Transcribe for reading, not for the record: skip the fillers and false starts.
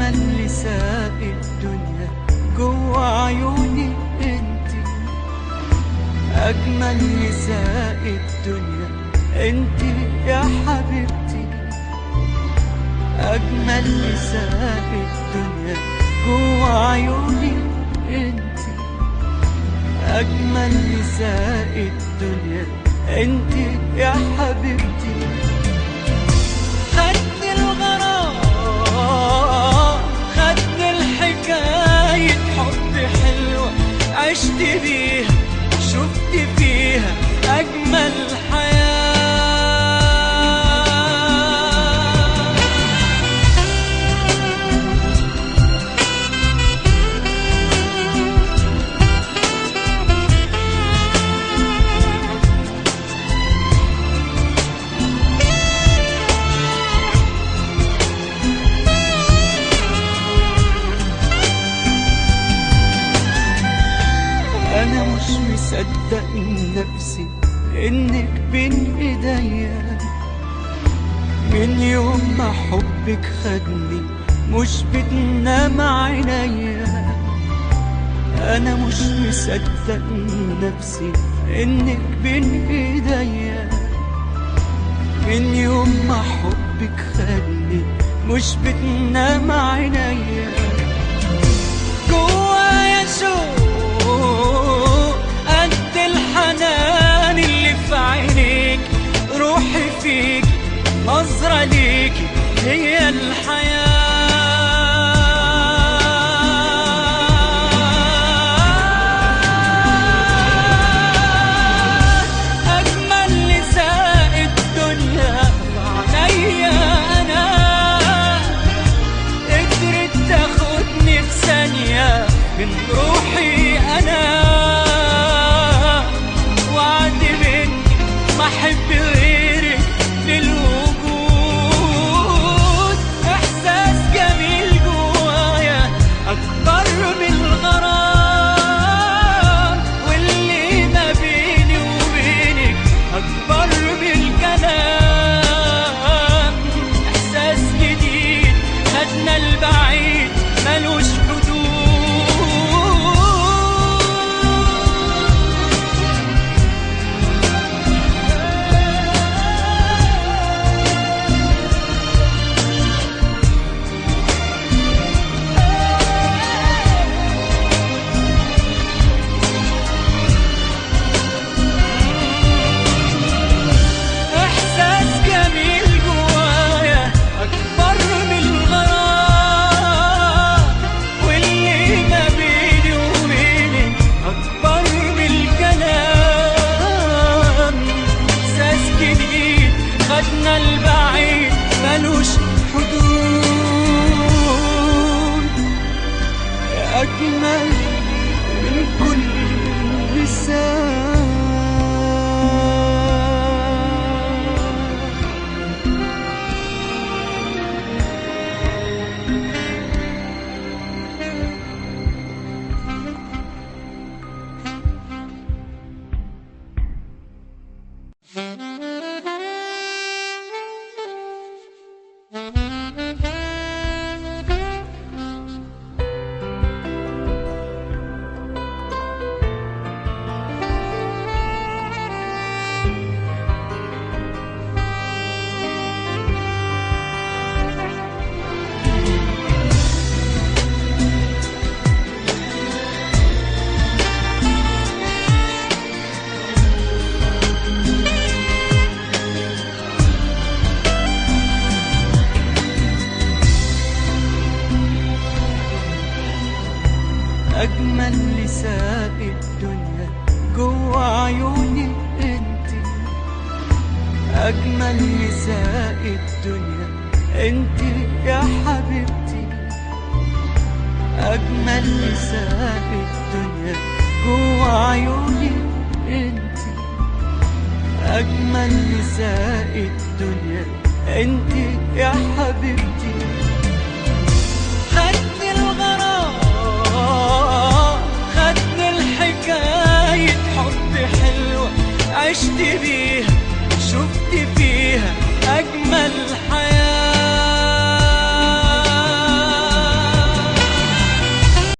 أجمل نساء الدنيا جوا عيوني انتي، أجمل نساء الدنيا انتي يا حبيبتي، أجمل نساء الدنيا جوا عيوني انتي، أجمل نساء الدنيا انتي يا حبيبتي. خدني الغرام، خدني الحكاية حب حلوة عشت بيها، شفت فيها أجمل حياة. أنا مش مصدق نفسي إنك بين إيديا، من يوم ما حبك خدني مش بتنام عينيا. أنا مش مصدق نفسي إنك بين إيديا، من يوم ما حبك خدني مش بتنام عينيا. جوايا شوق قد الحنان اللي في عينيك، روحي فيك نظرة ليكي هي الحياة. أجمل نساء الدنيا وعليا أنا، قدرت تاخدني في ثانية من روحي أنا، وعد مني ما أحب غيرك للوجود. إحساس جميل جوايا أكبر من الغرام، واللي ما بيني وبينك أكبر من الكلام. إحساس جديد خدنا البعيد ملوش حدود. خدنا البعيد ملوش حدود. أجمل من كل لسان. أجمل نساء الدنيا جوا عيوني انتي، أجمل نساء الدنيا انتي يا حبيبتي، أجمل نساء الدنيا جوا عيوني انتي، أجمل نساء الدنيا انتي يا حبيبتي. خدني الغرام، خدني الحكاية حب حلوة عشت بيها، شفت